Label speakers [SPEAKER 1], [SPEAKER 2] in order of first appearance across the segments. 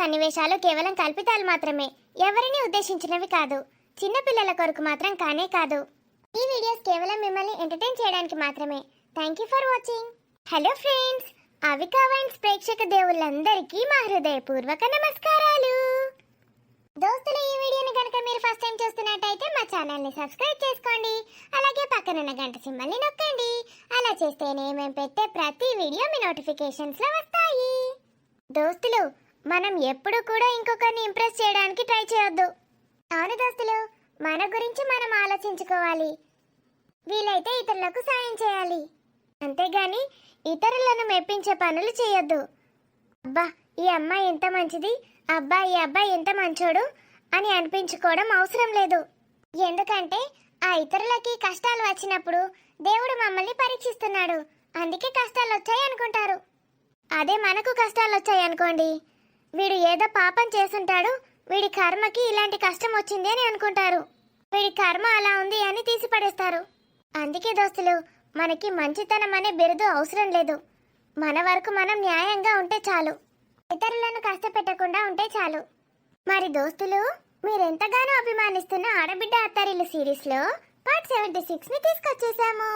[SPEAKER 1] సన్నివేశాలు కేవలం కల్పితాలు మాత్రమే, ఎవరిని ఉద్దేశించినవి కాదు. చిన్న పిల్లల కొరకు మాత్రం కానే కాదు. ఈ వీడియోస్ కేవలం మిమ్మల్ని ఎంటర్టైన్ చేయడానికి మాత్రమే. Thank you for watching. Hello friends, Avika wines ప్రేక్షక దేవుళ్ళందరికీ మా హృదయపూర్వక నమస్కారాలు. దోస్తులు, ఈ వీడియోని కనుక మీరు ఫస్ట్ టైం చూస్తున్నట్టయితే మా ఛానల్ని సబ్స్క్రైబ్ చేసుకోండి. అలాగే పక్కనున్న గంట సింబల్ని నొక్కండి. అలా చేస్తేనే మేము పెట్టే ప్రతి వీడియో మీ నోటిఫికేషన్స్లో వస్తాయి. దోస్తులు, మనం ఎప్పుడు కూడా ఇంకొకరిని ఇంప్రెస్ చేయడానికి ట్రై చేయొద్దు. అవును దోస్తులు, మన గురించి మనం ఆలోచించుకోవాలి. వీలైతే ఇతరులకు సాయం చేయాలి, అంతేగాని ఇతరులను మెప్పించే పనులు చేయొద్దు. అబ్బా ఈ అమ్మాయి ఎంత మంచిది, అబ్బా ఈ అబ్బాయి ఎంత మంచోడు అని అనిపించుకోవడం అవసరం లేదు. ఎందుకంటే ఆ ఇతరులకి కష్టాలు వచ్చినప్పుడు దేవుడు మమ్మల్ని పరీక్షిస్తున్నాడు, అందుకే కష్టాలు వచ్చాయి అనుకుంటారు. అదే మనకు కష్టాలు వచ్చాయి అనుకోండి, వీడు ఏదో పాపం చేసుంటాడు, వీడి కర్మకి ఇలాంటి కష్టం వచ్చింది అని అనుకుంటారు. వీడి కర్మ అలా ఉంది అని తీసిపడేస్తారు. అందుకే దోస్తులు, మనకి మంచితనం అనే బిరుదు అవసరం లేదు. మన వరకు మనం న్యాయంగా ఉంటే చాలు, ఇతరులను కష్టపెట్టకుండా ఉంటే చాలు. మరి దోస్తులు, మీరెంతగానో అభిమానిస్తున్న ఆడబిడ్డ అత్తారిల్లు సిరీస్లో పార్ట్ 76ని తీసుకొచ్చేసాము.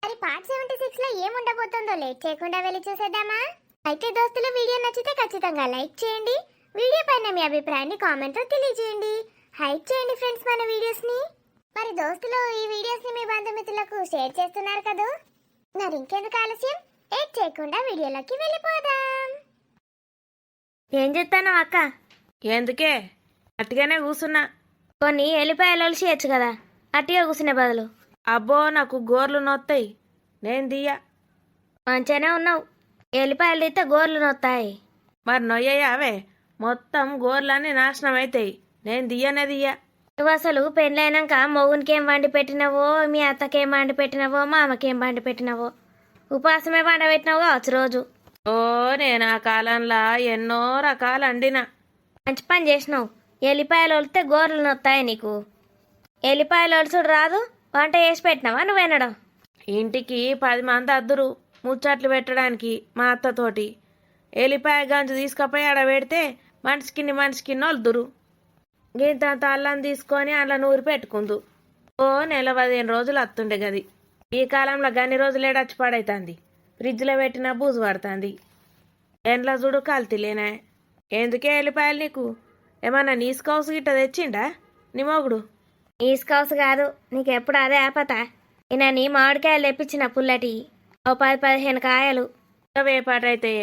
[SPEAKER 1] మరి పార్ట్ 76లో ఏముండబోతుందో లేట్ చేయకుండా వెళ్ళి చూసేద్దామా? అయితే దోస్తులు, వీడియో నచ్చితే ఖచ్చితంగా లైక్ చేయండి. వీడియో పైన మీ అభిప్రాయాన్ని కామెంట్లో తెలియజేయండి. హైప్ చేయండి ఫ్రెండ్స్ మన వీడియోస్ని. మరి దోస్తులు, ఈ వీడియోస్ని మీ బంధుమిత్రులకు షేర్ చేస్తున్నారు కదా, మరి ఇంకెందుకు ఆలస్యం, లేట్ చేయకుండా వీడియోలోకి వెళ్ళిపోదాం.
[SPEAKER 2] ఏం చెప్తాను అక్క?
[SPEAKER 3] ఎందుకే అట్టిగానే కూసున్నా.
[SPEAKER 2] కొన్ని ఎల్లిపాయలు ఒలిసేయచ్చు కదా, అట్టిగా కూర్చునే బదులు.
[SPEAKER 3] అబ్బో నాకు గోర్లు నొత్తాయి, నేను దియ్యా.
[SPEAKER 2] మంచిగానే ఉన్నావు, ఎల్లిపాయలు తీస్తే గోర్లు నొత్తాయి.
[SPEAKER 3] మరి నొయ్యవే, మొత్తం గోర్లన్నీ నాశనం అవుతాయి, నేను దియ్యనే దియ్యా.
[SPEAKER 2] నువ్వు అసలు పెళ్ళైనాక మొగునికేం వండి పెట్టినవో, మీ అత్తకేం వండి పెట్టినవో, మా అమ్మకేం వండి పెట్టినవో, ఉపాసమే వండ పెట్టినావు కావచ్చు రోజు.
[SPEAKER 3] ఓ నేను ఆ కాలంలో ఎన్నో రకాలు అండినా.
[SPEAKER 2] మంచి పని చేసినావు, ఎల్లిపాయలు ఒలితే గోర్లు నొత్తాయి నీకు. ఎల్లిపాయలు ఒలుసుడు రాదు, వంట చేసి పెట్టినావా నువ్వెనడం?
[SPEAKER 3] ఇంటికి 10 మంది అద్దురు ముచ్చట్లు పెట్టడానికి మా అత్తతోటి. ఎలిపాయ గంజు తీసుకపోయి ఆడ పెడితే మనిషికి వలుదురు. గింతంత అల్లం తీసుకొని అలా నూరి పెట్టుకుందు. ఓ నెల 15 రోజులు అత్తుండే గది. ఈ కాలంలో గన్ని రోజులు ఏడచ్చి పాడైతుంది, ఫ్రిడ్జ్లో పెట్టిన బూజు పడుతుంది. ఎండ్ల చూడు కల్తీలేనా. ఎందుకే ఎల్లిపాయలు నీకు? ఏమన్నా నీసుకోసు గిట్ట తెచ్చిండా నీ మొగుడు?
[SPEAKER 2] ఈస్కౌస్ కాదు, నీకెప్పుడు అదే ఆపత. నీ మామిడికాయలు తెప్పించిన పుల్లటి, ఓ 10-15 కాయలు.
[SPEAKER 3] వేపాటైతే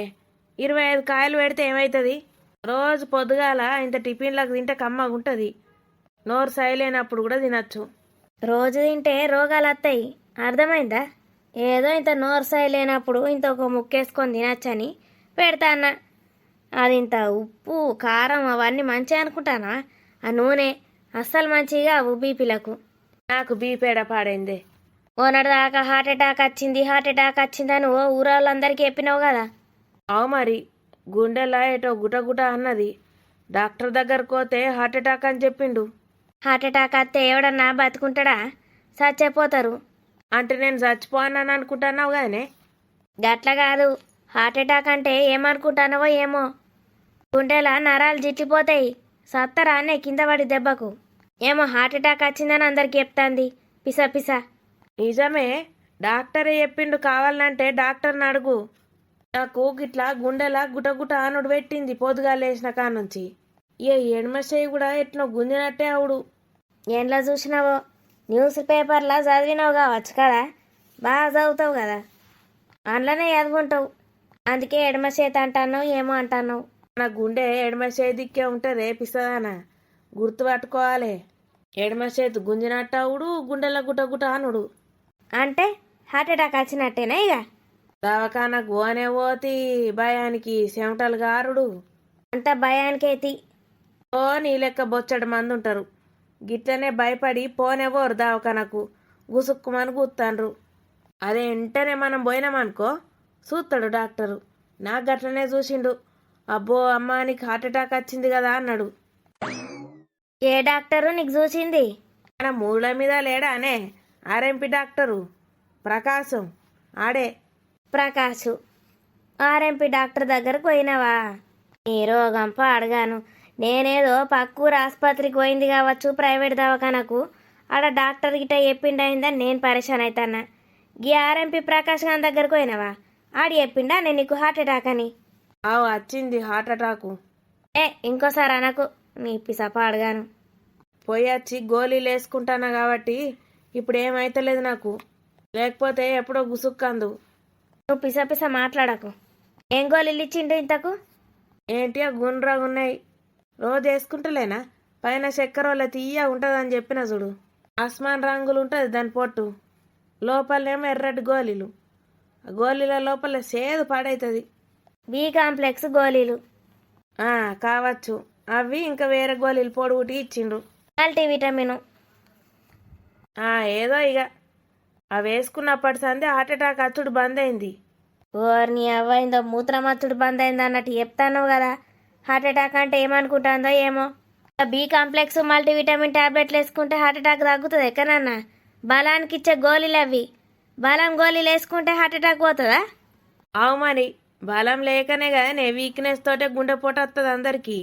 [SPEAKER 3] 25 కాయలు పెడితే ఏమవుతుంది? రోజు పొద్దుగాల ఇంత టిఫిన్లకు తింటే కమ్మగుంటుంది, నోరు సైలేనప్పుడు కూడా తినచ్చు.
[SPEAKER 2] రోజు తింటే రోగాలు వస్తాయి, అర్థమైందా? ఏదో ఇంత నోరు లేనప్పుడు ఇంత ఒక ముక్కేసుకొని తినచ్చని పెడతా అన్న. అది ఇంత ఉప్పు కారం అవన్నీ మంచిగా అనుకుంటానా? ఆ నూనె అస్సలు మంచిగా అవు బీపీలకు.
[SPEAKER 3] నాకు బీపేడ పాడైందే.
[SPEAKER 2] ఓనటి దాకా హార్ట్ అటాక్ వచ్చిందని ఓ ఊరాళ్ళందరికీ చెప్పినావు కదా.
[SPEAKER 3] అవు మరి, గుండెలా ఏటో గుటగుట అన్నది. డాక్టర్ దగ్గరకు పోతే హార్ట్ అటాక్ అని చెప్పిండు.
[SPEAKER 2] హార్ట్ అటాక్ వస్తే ఎవడన్నా బతుకుంటాడా? చచ్చిపోతారు.
[SPEAKER 3] అంటే నేను చచ్చిపోయానని అనుకుంటున్నావు కానీ.
[SPEAKER 2] గట్ల కాదు, హార్ట్ అటాక్ అంటే ఏమనుకుంటున్నావో ఏమో. గుండెల నరాలు జిట్టిపోతాయి, సత్తరా అనే కింద పడి దెబ్బకు. ఏమో హార్ట్ అటాక్ వచ్చిందని అందరికి చెప్తాంది పిసా పిసా.
[SPEAKER 3] నిజమే, డాక్టరే చెప్పిండు. కావాలంటే డాక్టర్ని అడుగు. నాకు గిట్లా గుండెలా గుటగుట అనుడు పెట్టింది పొద్దుగా లేచిన కానుంచి. ఏ ఎడమ చేయి కూడా ఎట్లా గుంజినట్టే అవుడు.
[SPEAKER 2] ఏంట్లో చూసినావో, న్యూస్ పేపర్లో చదివినావు కావచ్చు కదా, బాగా చదువుతావు కదా, అందులోనే చదువుకుంటావు. అందుకే ఎడమ చేత అంటున్నావు ఏమో అంటున్నావు.
[SPEAKER 3] నా గుండె ఎడమ చేయి దిక్కే ఉంటుంది పిసదానా, గుర్తు పట్టుకోవాలి. ఎడమ చేతి గుంజినట్టు అవుడు, గుండెల గుటగుట అనుడు.
[SPEAKER 2] అంటే హార్ట్ అటాక్ వచ్చినట్టేనా? ఇక
[SPEAKER 3] దవాఖానకు పోనే పోతి, భయానికి చెమటలు గారుడు.
[SPEAKER 2] అంత భయానికైతి.
[SPEAKER 3] ఓ నీ లెక్క బొచ్చడు మంది ఉంటారు, గిట్లనే భయపడి పోనేవోరు దవాఖానకు, గుసుక్కుమని కూతాండ్రు. అదే వెంటనే మనం పోయినామనుకో చూస్తాడు డాక్టరు. నాకు గట్లనే చూసిండు. అబ్బో అమ్మ నీకు హార్ట్ అటాక్ వచ్చింది కదా అన్నాడు.
[SPEAKER 2] ఏ డాక్టరు నీకు చూసింది?
[SPEAKER 3] మన మూల మీద లేడానే ఆర్ఎంపీ డాక్టరు ప్రకాశం, ఆడే.
[SPEAKER 2] ప్రకాశు ఆర్ఎంపీ డాక్టర్ దగ్గరకు పోయినావా? ఈ రోగం పాడగాను నేనేదో పక్కూరు ఆసుపత్రికి పోయింది కావచ్చు ప్రైవేట్ దవాఖానకు ఆడ డాక్టర్ గిట్ట చెప్పిండయిందని నేను పరేషాన్ అవుతానా గీ ఆర్ఎంపీ ప్రకాష్ గారి దగ్గరకు పోయినావా ఆడి చెప్పిండా నేను నీకు హార్ట్ అటాక్ అని
[SPEAKER 3] వచ్చింది హార్ట్ అటాకు.
[SPEAKER 2] ఇంకోసారి అనకు నీ పిస పాడగాను.
[SPEAKER 3] పోయి వచ్చి గోళీలు వేసుకుంటానా కాబట్టి ఇప్పుడు ఏమైతలేదు నాకు, లేకపోతే ఎప్పుడో గుసుక్కందు.
[SPEAKER 2] నువ్వు పిస పిస మాట్లాడకు. ఏం గోళీలు ఇచ్చిండు ఇంతకు?
[SPEAKER 3] ఏంటి ఆ గుండ్రాగున్నాయి, రోజు వేసుకుంటలేనా? పైన చక్కెర తీయ ఉంటుందని చెప్పిన చూడు, ఆస్మాన్ రంగులు ఉంటుంది దాని పొట్టు, లోపలేమో ఎర్రటి గోళీలు. ఆ గోళీల లోపల సేదు పాడవుతుంది.
[SPEAKER 2] బి కాంప్లెక్స్ గోళీలు
[SPEAKER 3] కావచ్చు. అవి ఇంకా వేరే గోళీలు పొడుగుటి ఇచ్చిండ్రు.
[SPEAKER 2] మల్టీవిటమిన్.
[SPEAKER 3] ఏదో ఇక అవి వేసుకున్నప్పటి సంది హార్ట్ అటాక్ అచ్చుడు బంద్ అయింది.
[SPEAKER 2] ఓర్ని అవ్వైందో మూత్రమచ్చుడు బంద్ అయింది అన్నట్టు చెప్తాను కదా. హార్ట్ అటాక్ అంటే ఏమనుకుంటుందో ఏమో. బి కాంప్లెక్స్ మల్టీవిటమిన్ టాబ్లెట్లు వేసుకుంటే హార్ట్ అటాక్ తగ్గుతుంది ఎక్కడన్నా? బలానికి ఇచ్చే గోళీలు అవి. బలం గోళీలు వేసుకుంటే హార్ట్ అటాక్ పోతుందా?
[SPEAKER 3] అవు మరి, బలం లేకనే కదా వీక్నెస్ తోటే గుండె పోట వస్తుంది అందరికీ.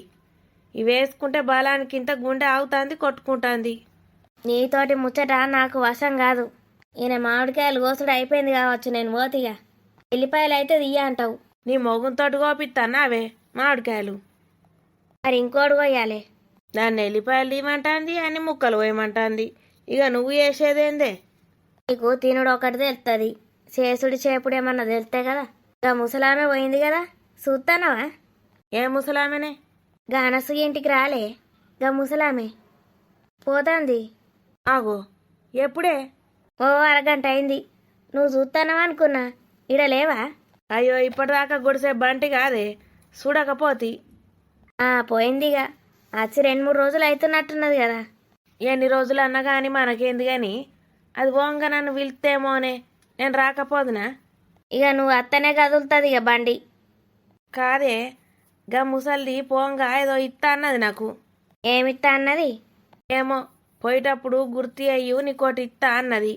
[SPEAKER 3] ఇవి వేసుకుంటే బలానికి ఇంత గుండె ఆగుతుంది, కొట్టుకుంటుంది.
[SPEAKER 2] నీతోటి ముచ్చట నాకు వశం కాదు. ఈయన మామిడికాయలు కోసుడు అయిపోయింది కావచ్చు, నేను పోతిగా. ఎల్లిపాయలు అయితే తీయ అంటావు.
[SPEAKER 3] నీ మొగుంతో కోపిస్తానా అవే మామిడికాయలు?
[SPEAKER 2] మరి ఇంకోటి పోయాలి.
[SPEAKER 3] దాన్ని ఎల్లిపాయలు తీయమంటుంది అని ముక్కలు పోయమంటుంది. ఇక నువ్వు చేసేదేందే?
[SPEAKER 2] నీకు తినుడు ఒకటి తెలుస్తుంది, చేసుడు చేపుడు ఏమన్నా తెలుస్తే కదా. ఇక ముసలామె పోయింది కదా, చూస్తానవా?
[SPEAKER 3] ఏ ముసలామెనే?
[SPEAKER 2] గానసు ఇంటికి రాలే గా ముసలామె పోతాంది.
[SPEAKER 3] ఆగో, ఎప్పుడే?
[SPEAKER 2] ఓ అరగంట అయింది. నువ్వు చూస్తానవా అనుకున్నా, ఇడ లేవా?
[SPEAKER 3] అయ్యో, ఇప్పటిదాకా గుడిసే బంటి కాదే, చూడకపోతి.
[SPEAKER 2] పోయిందిగా, వచ్చి 2-3 రోజులు అవుతున్నట్టున్నది కదా.
[SPEAKER 3] ఎన్ని రోజులు అన్నా కానీ మనకేంది కానీ, అది పోంగా నన్ను పిలుస్తేమోనే, నేను రాకపోదునా?
[SPEAKER 2] ఇక నువ్వు అత్తనే కదులుతుంది ఇక బండి.
[SPEAKER 3] కాదే, గా ముసల్ది పోంగా ఏదో ఇత్తా అన్నది నాకు.
[SPEAKER 2] ఏమిత్తా అన్నది?
[SPEAKER 3] ఏమో, పోయేటప్పుడు గుర్తు అయ్యు నీకోటి ఇత్తా అన్నది.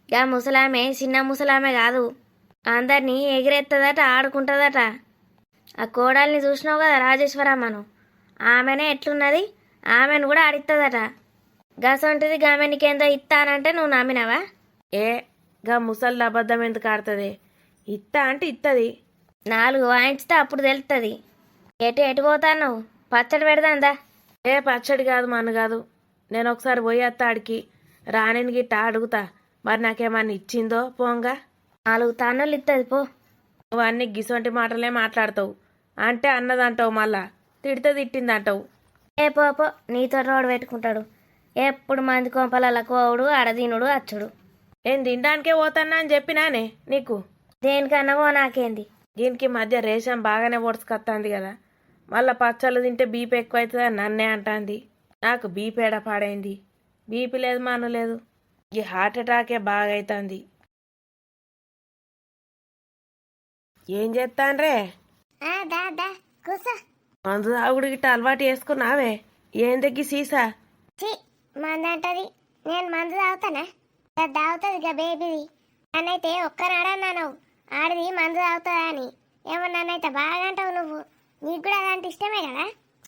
[SPEAKER 2] గా ముసలామె చిన్న ముసలామె కాదు, అందరినీ ఎగిరెత్తదట, ఆడుకుంటుందట. ఆ కోడల్ని చూసినావు కదా రాజేశ్వరమ్మను, ఆమెనే ఎట్లున్నది, ఆమెను కూడా ఆడిస్తుందట. గసంటిది గామె నీకేందో ఇత్తానంటే నువ్వు నమ్మినావా?
[SPEAKER 3] గా ముసల్ది అబద్ధం ఎందుకు ఆడుతుంది? ఇత్తా అంటే ఇత్తది.
[SPEAKER 2] 4 వాయించితే అప్పుడు తెలుస్తుంది. ఎటు పోతాను? పచ్చడి పెడదాందా?
[SPEAKER 3] పచ్చడి కాదు, మన కాదు. నేను ఒకసారి పోయేత్తా ఆడికి, రాణిని గిట్ట అడుగుతా, మరి నాకేమన్నా ఇచ్చిందో పోంగా.
[SPEAKER 2] 4 తానులు ఇస్తుంది పో.
[SPEAKER 3] నువ్వు అన్ని గిసొంటి మాటలే మాట్లాడతావు. అంటే అన్నదంటావు, మళ్ళా తిడితే తిట్టిందంటావు.
[SPEAKER 2] పో నీతో రోడ్డు పెట్టుకుంటాడు. ఎప్పుడు మంది కొంపల కోవుడు, ఆడదీనుడు, అచ్చుడు.
[SPEAKER 3] నేను తినడానికే పోతానా అని చెప్పినానే నీకు.
[SPEAKER 2] దేనికన్నావో నాకేంది.
[SPEAKER 3] దీనికి మధ్య రేషన్ బాగానే పొడుచుకొస్తుంది కదా, మళ్ళీ పచ్చళ్ళు తింటే బీపీ ఎక్కువ అవుతుంది అని నన్నే అంటుంది. నాకు బీపీ ఎడ పాడైంది? బీపీ లేదు, మాను లేదు. ఈ హార్ట్ అటాకే బాగా అవుతుంది. ఏం చేస్తాన్రే? మందు తాగుడు గిట్ట అలవాటు చేసుకున్నావే? ఏం దగ్గి సీసా?
[SPEAKER 1] మందంటది, నేను మందు తాగుతానా? తాగుతుంది ఇక బేబీది. నన్నైతే ఒక్కనాడన్నావు ఆడిది మందు తాగుతుందా అని. ఏమో నన్నైతే బాగా అంటావు నువ్వు. నీకు కూడా అదంటే ఇష్టమే కదా.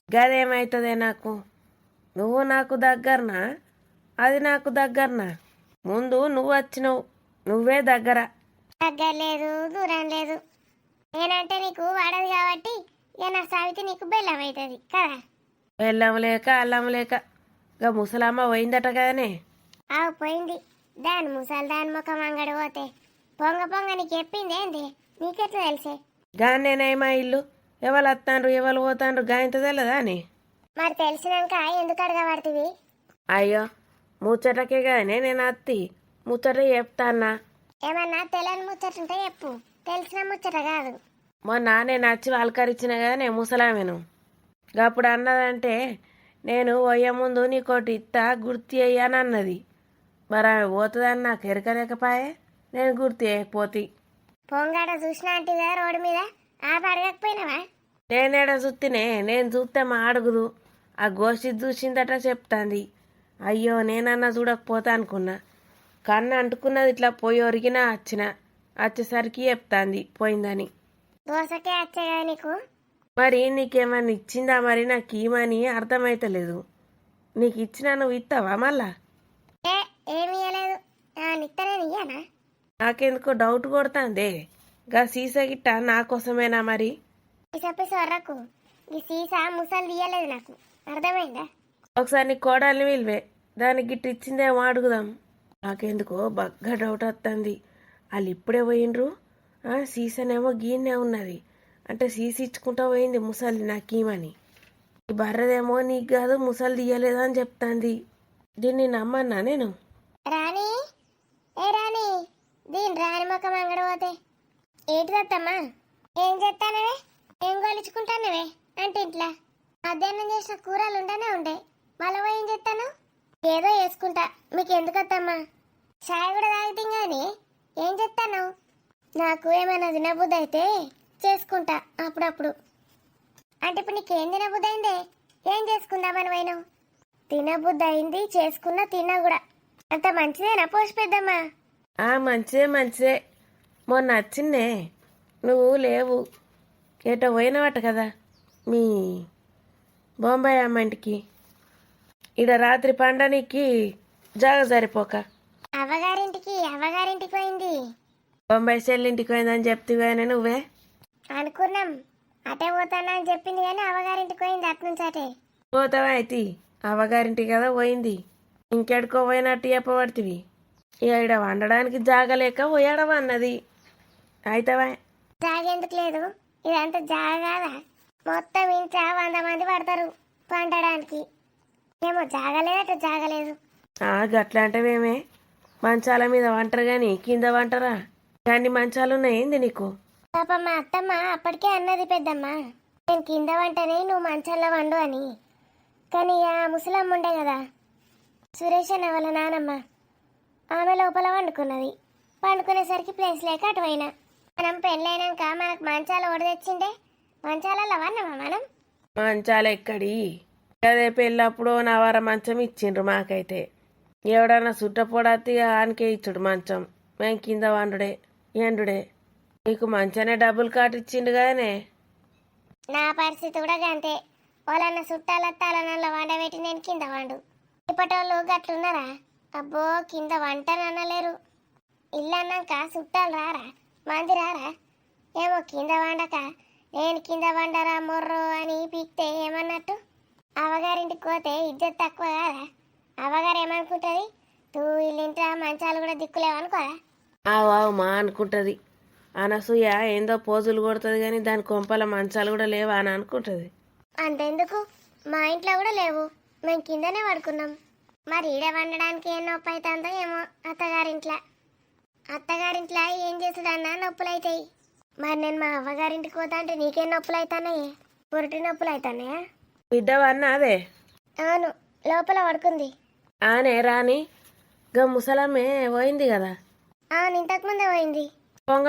[SPEAKER 3] గదేమవుతుందే నాకు? నువ్వు నాకు దగ్గరనా, అది నాకు దగ్గరనా? ముందు నువ్వు వచ్చినావు, నువ్వే దగ్గర.
[SPEAKER 1] దగ్గర లేదు, దూరం లేదు. నేనంటే నీకు వాడదు కాబట్టి ఇక నా సావితి నీకు బెల్లం అవుతుంది కదా.
[SPEAKER 3] బెల్లం లేక అల్లం లేక ఇక ముసలమ్మ పోయిందట కదనే.
[SPEAKER 1] పోయింది. దాని ముసలి దాని ముఖం అంగడి పోతే పొంగ నీకు చెప్పింది ఏంది? నీకెట్లా తెలిసే?
[SPEAKER 3] గానేనేమా ఇల్లు ఎవరు వస్తాండ్రు ఎవరు పోతాండ్రు గాయంత తెలదా అని.
[SPEAKER 1] మరి తెలిసినాక ఎందుకు అడగబడుతుంది?
[SPEAKER 3] అయ్యో, ముచ్చటకే కదనే నేను అత్తి, ముచ్చట చెప్తాన్నా.
[SPEAKER 1] ఏమన్నా తెలియని ముచ్చటుంటే చెప్పు, తెలిసిన ముచ్చట కాదు.
[SPEAKER 3] మొన్న నేను వచ్చి వాళ్ళకరిచ్చిన కదనే ముసలామెను. అప్పుడు అన్నదంటే నేను పోయే ముందు నీకోటి ఇత్తా గుర్తు అయ్యాను అన్నది. మరి ఆమె పోతుందని నాకు ఎరకలేకపాయే, నేను గుర్తు చేయకపోతే.
[SPEAKER 1] పొంగాడ చూసినా అంటే కదా రోడ్డు మీద అడగకపోయినావా?
[SPEAKER 3] నేనేడ చూస్తేనే, నేను చూస్తే మా అడుగుదు. ఆ గోష్ఠి చూసిందట చెప్తాంది. అయ్యో, నేనన్నా చూడకపోతా అనుకున్నా. కన్ను అంటుకున్నది, ఇట్లా పోయి ఒరిగినా వచ్చేసరికి చెప్తాంది పోయిందని.
[SPEAKER 1] దోసకే వచ్చే కదా నీకు.
[SPEAKER 3] మరి నీకేమన్నా ఇచ్చిందా మరి నాకు ఈమని అర్థమైతలేదు. నీకు ఇచ్చినా నువ్వు ఇస్తావా మళ్ళా?
[SPEAKER 1] ఏ ఏమి ఇయ్యలేదు. నిత్తనే ఇయ్యానా?
[SPEAKER 3] నాకెందుకో డౌట్ కొడుతుందే. గా సీసా గిట్ట నా కోసమేనా మరి?
[SPEAKER 1] పిస వరకు ఈ సీసా ముసలు తీయలేదు నాకు, అర్థమైందా?
[SPEAKER 3] ఒకసారి నీ కోడల్ని విలువే, దానికి గిట్ట ఇచ్చిందేమో అడుగుదాం. నాకెందుకో బగ్గా డౌట్ వస్తుంది. వాళ్ళు ఇప్పుడే పోయిండ్రు, సీసానేమో గీనే ఉన్నది అంటే సీసీ ఇచ్చుకుంటా పోయింది ముసలి నాకీమని. ఈ బర్రదేమో నీకు కాదు ముసలి తీయలేదని చెప్తాంది. దీన్ని నమ్మన్నా నేను?
[SPEAKER 1] రాణి, ఏ రాణి, దీని రాణి మొక్కం అంగడి పోతే ఏంటిదత్తమ్మా? ఏం చేస్తానవే? ఏం గోలించుకుంటానవే అంటే ఇంట్లో మధ్యాహ్నం చేసిన కూరలు ఉండనే ఉండే, మళ్ళీ ఏం చేస్తాను? ఏదో వేసుకుంటా, మీకు ఎందుకత్తమ్మా? చాయ్ కూడా తాగుతాం కానీ ఏం చెప్తాను? నాకు ఏమైనా తినబుద్ధి అయితే చేసుకుంటా అప్పుడప్పుడు. అంటే ఇప్పుడు నీకేం తినబుద్ధి అయిందే? ఏం చేసుకుందామని పోయినావు? తినబుద్ధి అయింది, చేసుకున్నా, తిన్నా కూడా. అంత మంచిదేనా పోసి పెద్దమ్మా?
[SPEAKER 3] మంచిదే. మొన్న వచ్చిందే, నువ్వు లేవు, ఏటో పోయినవట కదా మీ బొంబాయి అమ్మ ఇంటికి. ఈడ రాత్రి పండనికి జాగ సరిపోక
[SPEAKER 1] అవ్వగారింటికి పోయింది.
[SPEAKER 3] బొంబాయి చెల్లింటికి పోయిందని చెప్తివేనే నువ్వే.
[SPEAKER 1] అనుకున్నాం అటే పోతానా అని చెప్పింది కానీ అవ్వగారింటికి పోయింది. అట్నుంచి అటే
[SPEAKER 3] పోతావా అయితే? అవ్వగారింటి కదా పోయింది, ఇంకెడుకో పోయినట్టు చెప్పబడుతుంది. ఇక ఈడ వండడానికి జాగలేక పోయాడవా అన్నది. అయితవా?
[SPEAKER 1] జాగెందుకు లేదు, ఇదంతా జాగాదా? మొత్తం ఇంట్లో 100 మంది పడతారు పండడానికి. ఏమో జాగలేదు.
[SPEAKER 3] గట్లా అంటవేమే? మంచాల మీద వంటరు కానీ కింద వంటరా? కానీ మంచాలు ఉన్నాయింది నీకు?
[SPEAKER 1] పాప మా అత్తమ్మ అప్పటికే అన్నది పెద్దమ్మ, నేను కింద వంటని నువ్వు మంచాల్లో వండు అని. కానీ ఆ ముసలమ్మ ఉండే కదా సురేష్ అన్న వాళ్ళ నానమ్మ, ఆమె లోపల వండుకున్నది. వండుకునేసరికి ప్లేస్ లేక అటు పోయినా. మనం పెళ్ళైనాక మనకు మంచాలు ఓడి తెచ్చిండే, మంచాలలో వన్నామా మనం?
[SPEAKER 3] మంచాలు ఎక్కడి? అదే పెళ్ళప్పుడు నవార మంచం ఇచ్చిండ్రు మాకైతే. ఎవడన్నా సుట్టపొడత్తి ఆనికే ఇచ్చుడు మంచం, మేము కింద వండుడే ఎండుడే. నీకు మంచానే డబ్బులు కాటిచ్చిండు గానే.
[SPEAKER 1] నా పరిస్థితి కూడా అంతే. వాళ్ళన్న చుట్టాల తలనల్ల వండబెట్టి నేను కింద వండు. ఇప్పటోళ్ళు గట్లున్నారా? అబ్బో, కింద వంటనలేరు. ఇల్లు అన్నాక చుట్టాలు రారా, మంది రారా? ఏమో కింద వండక నేను కింద వండరా మొర్రో అని పీక్తే ఏమన్నట్టు? అవ్వగారింటికి పోతే ఇజ్జత్ తక్కువ కాదా? అవ్వగారు ఏమనుకుంటుంది? నువ్వు వీళ్ళింట్లో మంచాలు కూడా దిక్కులేవనుకోరా?
[SPEAKER 3] ఆవు మా అనుకుంటుంది. అనసూయ ఏందో పోజులు కొడుతుంది కానీ దాని కొంపల మంచాలు కూడా లేవా అని అనుకుంటుంది.
[SPEAKER 1] అంతెందుకు, మా ఇంట్లో కూడా లేవు, మేము కిందనే పడుకున్నాం. మరి ఈడ వండడానికి ఏం నొప్పి అవుతుందో ఏమో అత్తగారింట్లో ఏం చేసుడన్నా నొప్పులు అవుతాయి. మరి నేను మా అవ్వగారింటికి పోతా అంటే నీకేం నొప్పులు అవుతాన్నాయే? పురిటి నొప్పులు అవుతాన్నాయా?
[SPEAKER 3] బిడ్డవన్నా అదే?
[SPEAKER 1] అవును, లోపల పడుకుంది.
[SPEAKER 3] ఆనే రాని గా ముసలమ్మే పోయింది కదా.
[SPEAKER 1] అవును, ఇంతకుముందే పోయింది.
[SPEAKER 3] పొంగ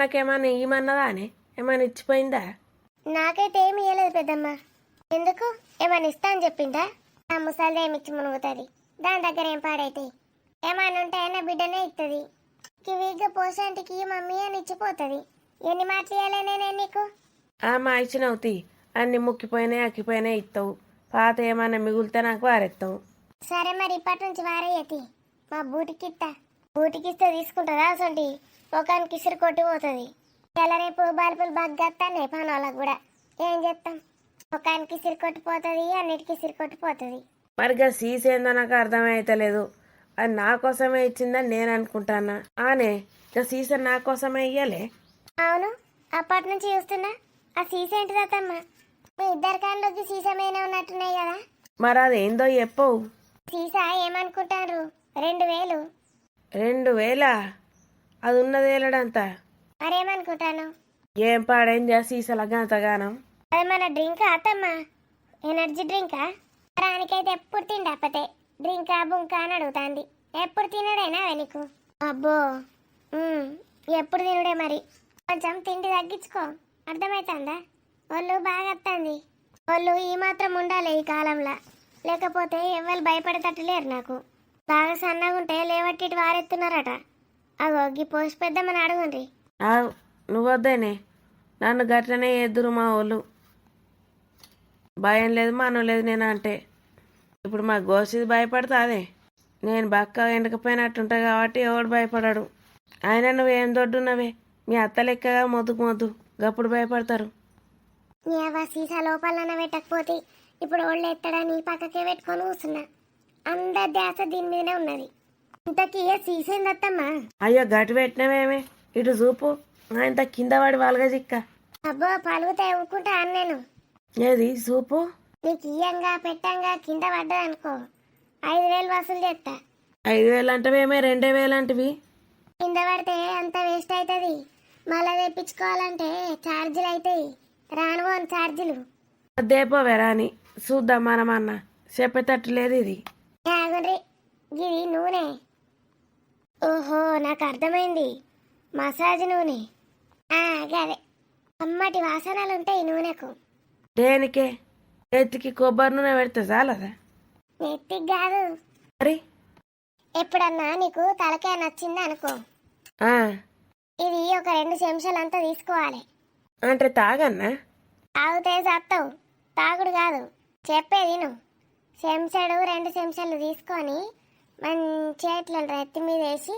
[SPEAKER 3] నాకేమన్నా ఏమన్నదా అని ఏమన్నా ఇచ్చిపోయిందా?
[SPEAKER 1] నాకైతే ఏమి ఇవ్వలేదు పెద్దమ్మ. ఎందుకు, ఏమన్నా ఇస్తా అని చెప్పిందా? ఆ ముసలిది ఏమి ఇచ్చి మునుగుతుంది, దాని దగ్గర ఏం పాడైతాయి? ఏమన్నా ఉంటే నా బిడ్డనే ఇస్తుంది. వీగ్గా పోసాంటికి మమ్మీ అని ఇచ్చిపోతుంది. ఎన్ని మాటలు ఇవ్వలేనే నేను నీకు?
[SPEAKER 3] మా ఇచ్చినవుతి అన్ని ముక్కిపోయినాయి అక్కిపోయినాయి ఇస్తావు, పాత ఏమన్నా మిగులితే నాకు వారెత్తావు.
[SPEAKER 1] సరే మరి ఇప్పటి నుంచి వారేయతి. మా బూటికిస్తే తీసుకుంటుందా? అసలు ముఖానికి ఇసురు కొట్టిపోతుంది. తెల్ల రేపు బల్బులు బగ్గత్తానే పనోళ్ళకు కూడా. ఏం చేస్తాం, ముఖానికి ఇసురు కొట్టిపోతుంది, అన్నిటికీ ఇసురు కొట్టిపోతుంది.
[SPEAKER 3] మరిగా సీసేందో నాకు అర్థమైతలేదు. అది నా కోసమే ఇచ్చిందని నేను అనుకుంటానా? ఆనే ఇక సీసన్ నా కోసమే ఇయ్యలే.
[SPEAKER 1] అవును, అప్పటి నుంచి చూస్తున్నా. ఆ సీసా ఏంటిదమ్మా? మీ ఇద్దరి కాళ్ళకి సీసమేనే ఉన్నట్టున్నాయి కదా.
[SPEAKER 3] మరి అది ఏందో చెప్పవు.
[SPEAKER 1] సీసా ఏమనుకుంటారు? 2000.
[SPEAKER 3] 2000? అది ఉన్నదేలడంతా.
[SPEAKER 1] మరేమనుకుంటాను?
[SPEAKER 3] ఏం పాడైంది ఆ సీసల గంతగానం?
[SPEAKER 1] అది మన డ్రింకా అత్తమ్మా? ఎనర్జీ డ్రింకా? రానికైతే ఎప్పుడు తిండపతే డ్రింకా బుంకా అని అడుగుతాంది. ఎప్పుడు తినడేనా నీకు? అబ్బో, ఎప్పుడు తినుడే. మరి కొంచెం తిండి తగ్గించుకో, అర్థమవుతుందా? వాళ్ళు బాగా వస్తుంది. వాళ్ళు ఈ మాత్రం ఉండాలి ఈ కాలంలో, లేకపోతే ఎవరు భయపడేటట్టు లేరు. నాకు బాగా సన్నగా ఉంటే లేవట్టి వారెత్తున్నారట. అగోగి పోసి పెద్దమని అడుగుండ్రి.
[SPEAKER 3] నువ్వొద్దేనే, నన్ను గట్లనే ఎదురు మా వాళ్ళు. భయం లేదు మనం లేదు నేను అంటే. ఇప్పుడు మా గోసిది భయపడతా అదే. నేను బక్క ఎండకపోయినట్టుంటా కాబట్టి ఎవడు భయపడాడు. అయినా నువ్వేం దొడ్డున్నవే, మీ అత్త లెక్కగా మొద్దు గప్పుడు భయపడతారు.
[SPEAKER 1] నీ అవ్వ సీసా లోపలన పెట్టకపోతే ఇప్పుడు ఒళ్ళు ఎత్తడని పక్కకే పెట్టుకొని కూర్చున్నా. అందరి ధ్యాస దీని మీదనే ఉన్నది. ఇంతకీ సీసేందత్తమ్మా?
[SPEAKER 3] అయ్యో గట్టి పెట్టినవేమే, ఇటు చూపు. ఇంత కింద పడి వాళ్ళగా చిక్క.
[SPEAKER 1] అబ్బో పలుగుతా ఊకుంటా అని నేను.
[SPEAKER 3] ఏది చూపు?
[SPEAKER 1] నీకు ఇయ్యంగా పెట్టంగా కింద పడ్డదనుకో 5,000 వసూలు చేస్తా.
[SPEAKER 3] 5,000 అంటవేమే, 2,000 అంటివి.
[SPEAKER 1] కింద పడితే అంత వేస్ట్ అవుతుంది. మళ్ళా తెప్పించుకోవాలంటే ఛార్జీలు అవుతాయి, రానుకోని ఛార్జీలు.
[SPEAKER 3] అదేపోవే రాని చూద్దాం మనమన్నా. చెప్పేటట్టు లేదు ఇది.
[SPEAKER 1] ఆగుండ్రి, ఇది నూనె. ఓహో నాకు అర్థమైంది, మసాజ్ నూనె. గదే అమ్మటి వాసనలు ఉంటాయి నూనెకు.
[SPEAKER 3] దేనికే? ఎత్తికి కొబ్బరి నూనె పెడితే చాలదా?
[SPEAKER 1] నెత్తికి కాదు.
[SPEAKER 3] మరి
[SPEAKER 1] ఎప్పుడన్నా నీకు తలకాయ నచ్చింది అనుకో,
[SPEAKER 3] ఆ,
[SPEAKER 1] ఇది ఒక 2 చెంచాలంతా తీసుకోవాలి.
[SPEAKER 3] అంటే తాగన్నా?
[SPEAKER 1] తాగితే చస్తావు. తాగుడు కాదు, చెప్పేది నువ్వు. చెంచాడు 2 చెంచాలు తీసుకొని మంచిగా ఇట్లా రెత్తి మీద వేసి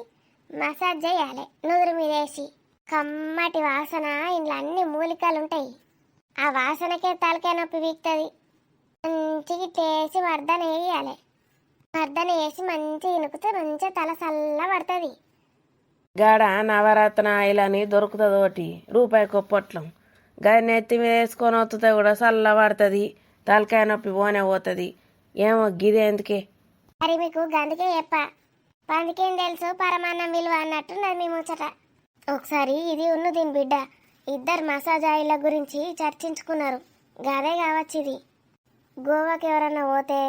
[SPEAKER 1] మసాజ్ చేయాలి. నుదురు మీద వేసి కమ్మటి వాసన. ఇంట్లో అన్ని మూలికలు ఉంటాయి. ఆ వాసనకే తలకాయ నొప్పి వీక్తుంది. మంచిగా టేసి మర్దన వేయాలి. మర్దన వేసి మంచిగా ఇనుకుతే మంచిగా తల చల్ల పడుతుంది.
[SPEAKER 3] గాడ నవరత్న ఆయిల్ అని దొరుకుతుంది ఒకటి, రూపాయికో పొట్లం. గాడి నెత్తి మీద వేసుకొని వస్తుంది కూడా చల్ల పడుతుంది, తలకాయ నొప్పి పోనే పోతుంది. ఏమో గిది ఎందుకే?
[SPEAKER 1] మరి మీకు గందుకే చెప్ప, పందికేం తెలుసు పరమాన్నం విలువ అన్నట్టు నాది మీ ముచ్చట. ఒకసారి ఇది ఉన్న దీని బిడ్డ ఇద్దరు మసాజ్ ఆయిల్ల గురించి చర్చించుకున్నారు. గదే కావచ్చు ఇది. గోవాకి ఎవరన్నా పోతే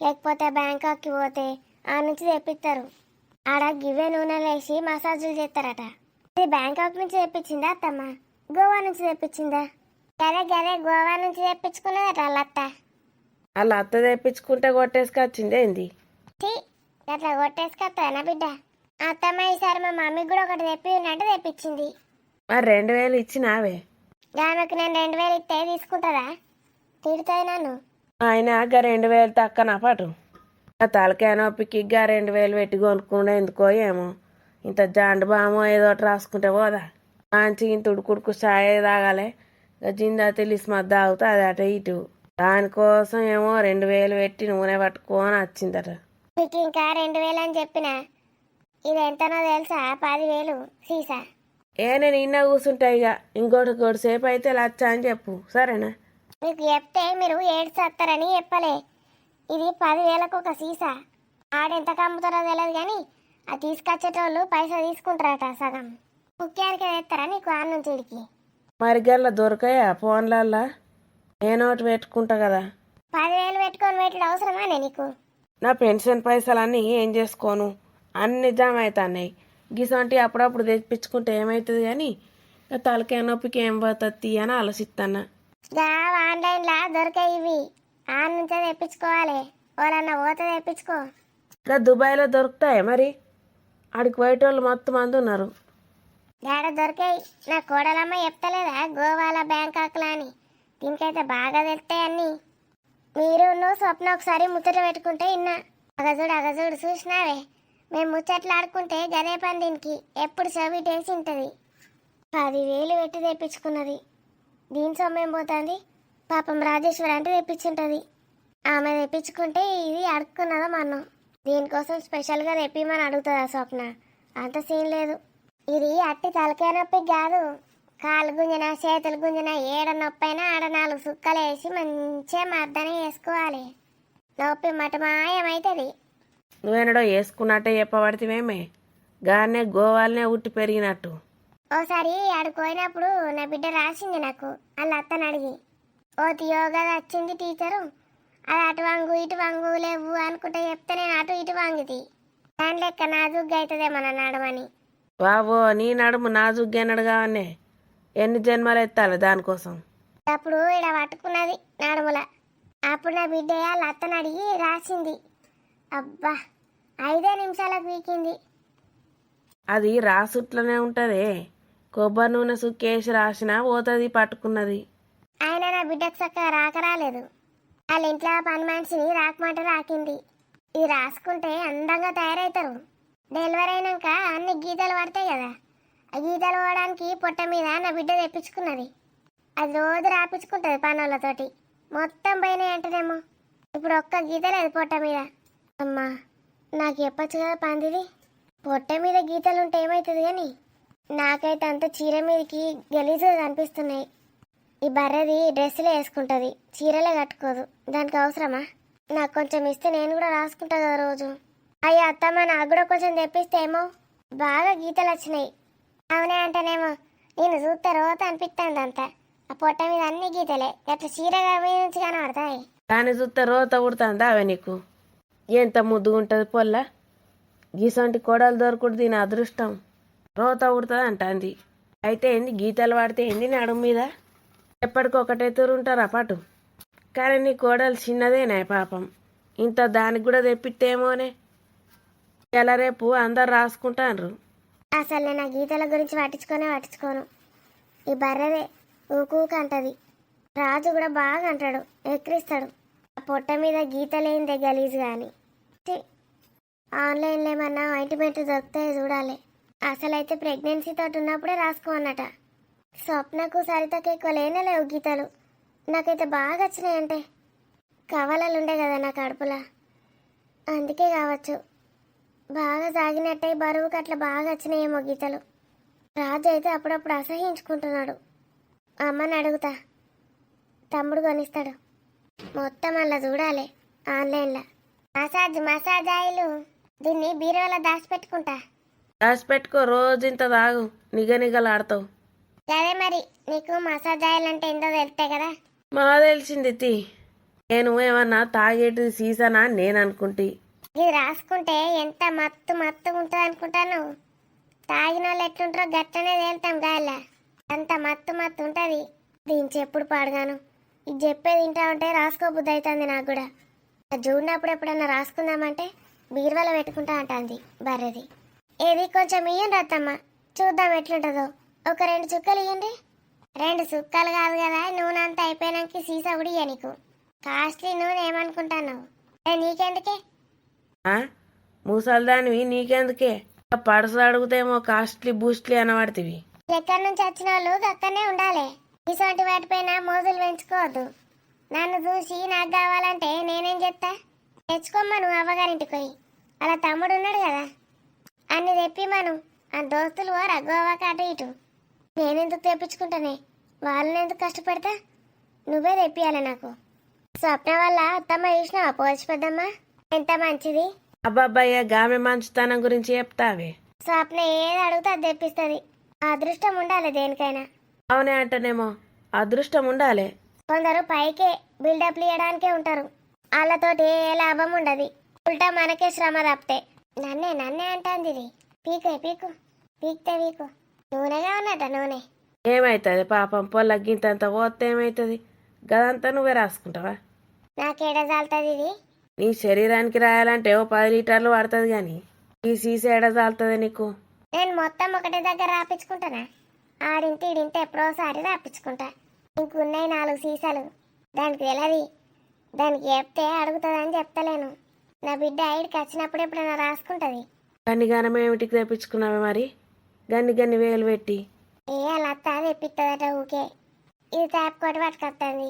[SPEAKER 1] లేకపోతే బ్యాంకాక్కి పోతే ఆ నుంచి తెప్పిస్తారు. ఆడ గివే నూనెలు వేసి మసాజులు చేస్తారట. ఇది బ్యాంకాక్ నుంచి తెప్పించిందా అత్తమ్మ? గోవా నుంచి తెప్పించిందా? గదే గోవా నుంచి తెప్పించుకున్నదట వాళ్ళత్త.
[SPEAKER 3] వాళ్ళ అత్త తెప్పించుకుంటే కొట్టేసుకొచ్చింది ఏంది?
[SPEAKER 1] అట్లా కొట్టేసుకొస్తానా బిడ్డ? అత్తమ్మ ఈసారి మా మమ్మీకి కూడా ఒకటి తెప్పి ఉన్నట్టు తెప్పించింది.
[SPEAKER 3] మరి 2,000 ఇచ్చినావే?
[SPEAKER 1] ఆమెకు నేను 2,000 ఇస్తే తీసుకుంటుందా? తిడుతుంది నన్ను.
[SPEAKER 3] ఆయన గా 2,000 తక్కన పాటు. ఆ తలకాయ నొప్పికి గా 2,000 పెట్టి కొనుక్కుండా ఎందుకో ఏమో. ఇంత జాండు బామో ఏదో ఒకటి రాసుకుంటే పోదా? మంచి ఇంత ఉడుకుడుకు చాయ్ తాగాలి. జిందా తెలిసి మధ్య తాగుతుంది అట ఇటు. దానికోసం ఏమో 2,000 పెట్టి నూనె పట్టుకొని వచ్చిందట.
[SPEAKER 1] మీకు ఇంకా 2,000 అని చెప్పిన, ఇది ఎంతనో తెలుసా? 10,000 సీసా.
[SPEAKER 3] నేను నిన్న కూర్చుంటా ఇక. ఇంకోటి సేపు అయితే లచ్చ అని చెప్పు, సరేనా?
[SPEAKER 1] మీకు చెప్తే మీరు ఏడ్చేస్తారని చెప్పలే. ఇది 10,000కు ఒక సీసా. ఆడెంతకు అమ్ముతారో తెలియదు కానీ అది తీసుకొచ్చేటోళ్ళు పైసా తీసుకుంటారట సగం. ముఖ్యానికి తెస్తారా నీకు ఆడ నుంచి ఇడికి?
[SPEAKER 3] మరి గల్లా దొరకాయా ఫోన్లల్లా? నేను ఒకటి పెట్టుకుంటా కదా.
[SPEAKER 1] 10,000 పెట్టుకొని పెట్టుడు అవసరమానే నీకు?
[SPEAKER 3] నా పెన్షన్ పైసలన్నీ ఏం చేసుకోను, అన్ని జమ అవుతున్నాయి. గిసంటి అప్పుడప్పుడు తెప్పించుకుంటే ఏమవుతుంది కానీ తలకాయ నొప్పికి ఏం పోతుంది అని ఆలోచిస్తాను.
[SPEAKER 1] ఆన్లైన్లో దొరికాయి ఇవి, ఆడ నుంచే తెప్పించుకోవాలి. వాళ్ళన్నా పోతే తెప్పించుకో.
[SPEAKER 3] ఇంకా దుబాయ్లో దొరుకుతాయి మరి? ఆడికి పోయేటోళ్ళు మొత్తం మంది ఉన్నారు.
[SPEAKER 1] గాడ దొరికాయి. నా కోడలమ్మ చెప్తలేదా గోవాల బ్యాంకాక్లా అని? దీనికైతే బాగా తెలుస్తాయి అన్నీ. మీరు స్వప్న ఒకసారి ముచ్చట పెట్టుకుంటే ఇన్నా. అగజోడు చూసినావే, మేము ముచ్చట్లు ఆడుకుంటే గదే పని దీనికి ఎప్పుడు చెవిటేసి ఉంటుంది. 10,000 పెట్టి తెప్పించుకున్నది. దీని సొమ్మేం పోతుంది? పాపం రాజేశ్వరి అంటే తెప్పించుంటుంది. ఆమె తెప్పించుకుంటే ఇది అడుక్కున్నదో మనం. దీనికోసం స్పెషల్గా తెప్పిమని అడుగుతుందా స్వప్న? అంత సీన్ లేదు. ఇది అట్టి తలకాయ నొప్పి కాదు, కాలు గుంజన చేతులు గుంజన ఏడ నొప్పి అయినా ఆడ 4 సుక్కలు వేసి మంచిగా మర్దన వేసుకోవాలి. నొప్పి మటమాయమవుతుంది.
[SPEAKER 3] నువ్వేనడో వేసుకున్నట్టే చెప్పబడితేమేమే, గానే గోవాలనే ఉట్టి పెరిగినట్టు.
[SPEAKER 1] ఓసారి ఆడుకోయినప్పుడు నా బిడ్డ రాసింది నాకు వాళ్ళ అత్తని అడిగి. ఓతి యోగా వచ్చింది టీచరు, అది అటు వంగు ఇటు వంగు లేవు అనుకుంటే చెప్తే నేను అటు ఇటు వంగితి. దాని లెక్క నాజుగ్గా అవుతుందేమో నా నడమని.
[SPEAKER 3] బాబో నీ నడుము నాజుగ్గేనడు కావనే, ఎన్ని జన్మలు ఎత్తాలి దానికోసం?
[SPEAKER 1] అప్పుడు ఇక్కడ పట్టుకున్నది నడుముల. అప్పుడు నా బిడ్డ వాళ్ళ అత్తని అడిగి రాసింది. అబ్బా 5 నిమిషాలకు వీకింది.
[SPEAKER 3] అది రాసుట్లనే ఉంటదే, కొబ్బరి నూనె సుక్కేసి రాసినా పోతుంది పట్టుకున్నది.
[SPEAKER 1] ఆయన నా బిడ్డకు చక్కగా రాలేదు. వాళ్ళ ఇంట్లో పని మనిషిని రాకమాట రాకింది. ఇది రాసుకుంటే అందంగా తయారవుతారు. డెలివరీ అయినాక అన్ని గీతలు పడతాయి కదా, ఆ గీతలు పోవడానికి పొట్ట మీద నా బిడ్డ తెప్పించుకున్నది. అది రోజు రాపించుకుంటుంది పనులతోటి. మొత్తం పోయినాయి అంటేనేమో ఇప్పుడు ఒక్క గీత లేదు పొట్ట మీద. అమ్మా నాకు చెప్పచ్చు కదా పందిది, పొట్ట మీద గీతలు ఉంటే ఏమవుతుంది కానీ నాకైతే అంత చీర మీదకి గలీజుగా కనిపిస్తున్నాయి. ఈ బర్రెది డ్రెస్సులే వేసుకుంటుంది, చీరలే కట్టుకోదు. దానికి అవసరమా? నాకు కొంచెం ఇస్తే నేను కూడా రాసుకుంటా కదా రోజు. అయ్యో అత్తమ్మ నాకు కూడా కొంచెం తెప్పిస్తే ఏమో బాగా గీతలు వచ్చినాయి. అవునే అంటేనేమో నేను చూస్తే రోజు అనిపిస్తుంది అంతా. ఆ పొట్ట మీద అన్ని గీతలే అట్లా చీరగా మీద నుంచి కనబడతాయి.
[SPEAKER 3] దాన్ని చూస్తే రోత ఉడుతుందా అవే నీకు? ఎంత ముద్దుగా ఉంటుంది పొల్ల. గీసంటి కోడలు దొరకడు దీని అదృష్టం. రోత ఉడుతుంది అంటుంది. అయితే ఏంది గీతలు పడితే ఏంది నడుము మీద? ఎప్పటికొకటే ఉంటారా పాటు. కానీ నీ కోడలు చిన్నదేనా పాపం, ఇంత దానికి కూడా తెప్పిస్తేమోనే. ఎలా రేపు అందరు రాసుకుంటాన్రు.
[SPEAKER 1] అసలు నేను ఆ గీతల గురించి పట్టించుకోను. ఈ బర్రెదే ఊకూక అంటది. రాజు కూడా బాగా అంటాడు, ఎక్కిరిస్తాడు. ఆ పొట్ట మీద గీతలేందే గలీజు కానీ. ఆన్లైన్లో ఏమన్నా ఆయింట్మెంట్ దొరుకుతాయో చూడాలి. అసలైతే ప్రెగ్నెన్సీ తోటి ఉన్నప్పుడే రాసుకోమన్నట. స్వప్నకు సరితకు ఎక్కువ లేనే లేవు గీతలు. నాకైతే బాగా వచ్చినాయంటే కవలలు ఉండే కదా నా కడుపులా, అందుకే కావచ్చు బాగా సాగినట్టే బరువుకి అట్లా బాగా వచ్చినాయేమో గీతలు. రాజు అయితే అప్పుడప్పుడు అసహించుకుంటున్నాడు. అమ్మని అడుగుతా, తమ్ముడు కొనిస్తాడు. మొత్తం అలా చూడాలి ఆన్లైన్లో. మసాజ్ ఆయిల్ దీన్ని బీరువాలో దాచిపెట్టుకుంటా.
[SPEAKER 3] దాచిపెట్టుకో, రోజు ఇంత తాగు, నిగనిగలాడతావు.
[SPEAKER 1] అదే మరి నీకు మసాజ్ ఆయిల్ అంటే ఏందో తెలుస్తాయి కదా.
[SPEAKER 3] మా తెలిసింది తి, నేను ఏమన్నా తాగేటిది సీజనా అని నేను అనుకుంటే.
[SPEAKER 1] ఇది రాసుకుంటే ఎంత మత్తు మత్తుగా ఉంటుంది అనుకుంటాను. తాగిన వాళ్ళు ఎట్లుంటారో గట్టనే తేలుతాం గాయల, అంత మత్తు మత్తు ఉంటుంది. దీని చెప్పుడు పాడగాను ఇది చెప్పేది వింటా ఉంటే రాసుకోబుద్ధి అవుతుంది నాకు కూడా. చూడినప్పుడు ఎప్పుడన్నా రాసుకుందామంటే బీరువాలో పెట్టుకుంటా అంటుంది బర్రెది. ఏది కొంచెం ఇయ్యండి అత్తమ్మ, చూద్దాం ఎట్లుంటుందో. ఒక 2 చుక్కలు ఇయ్యండి. 2 చుక్కలు కాదు కదా, నూనె అంతా అయిపోయినాక సీసా కూడా ఇయ్య. నీకు కాస్ట్లీ నూనె ఏమనుకుంటున్నావు? నీకెందుకే?
[SPEAKER 3] ముసల్దానివి నీకెందుకే? పడసలు అడుగుతేమో కాస్ట్లీ బూస్ట్లీ అనబడుతుంది.
[SPEAKER 1] ఎక్కడి నుంచి వచ్చిన వాళ్ళు అక్కడనే ఉండాలి. ఇటువంటి వాటిపైన మోజులు పెంచుకోవద్దు. నన్ను చూసి నాకు కావాలంటే నేనేం చెప్తా? తెచ్చుకోమ్మా నువ్వు అవ్వగారింటికి పోయి. అలా తమ్ముడు ఉన్నాడు కదా, అన్ని తెప్పిమ్మను. ఆ దోస్తులు ఓరా గోవాకి అటు ఇటు. నేనెందుకు తెప్పించుకుంటానే, వాళ్ళని ఎందుకు కష్టపడతా? నువ్వే తెప్పియాలి నాకు. స్వప్న వల్ల అత్తమ్మ చూసినావా పోచి పెద్దమ్మ ఎంత మంచిది.
[SPEAKER 3] అబ్బాబ్బయ్య గామె మంచుతనం గురించి చెప్తావే.
[SPEAKER 1] స్వప్న ఏది అడుగుతా అది తెప్పిస్తుంది. అదృష్టం ఉండాలి దేనికైనా.
[SPEAKER 3] అవునే అంటేనేమో అదృష్టం ఉండాలి.
[SPEAKER 1] కొందరు పైకే బిల్డప్లు ఇవ్వడానికే ఉంటారు, వాళ్ళతోటి ఏ లాభం ఉండదు. ఉల్టా మనకే శ్రమ తప్పితే. నన్నే అంటుంది ఇది. పీకితే వీకు నూనెగా ఉన్నట నూనె.
[SPEAKER 3] ఏమైతుంది పాపం, పొల్ల గింతంత పోతే ఏమవుతుంది? గదంతా నువ్వే రాసుకుంటావా?
[SPEAKER 1] నాకేడ చాలుతుంది ఇది.
[SPEAKER 3] నీ శరీరానికి రాయాలంటే ఓ 10 లీటర్లు పడుతుంది కానీ ఈ సీస ఏడ చాలుతుంది నీకు?
[SPEAKER 1] నేను మొత్తం ఒకటే దగ్గర రాపించుకుంటానా? ఆడింటి ఈడింటి ఎప్పుడోసారి రాపించుకుంటా. ఇంకున్నాయి 4 సీసాలు. దానికి వెళ్ళది, దానికి చెప్తే అడుగుతుందని చెప్తలేను. నా బిడ్డ ఐడికి వచ్చినప్పుడు ఎప్పుడైనా రాసుకుంటుంది.
[SPEAKER 3] గన్ని గనం ఏమిటికి తెప్పించుకున్నావే మరి? గన్ని వేలు పెట్టి?
[SPEAKER 1] అలా అత్త తెప్పిస్తుందట ఊకే. ఇది తాపుకోటి పట్టుకొస్తుంది.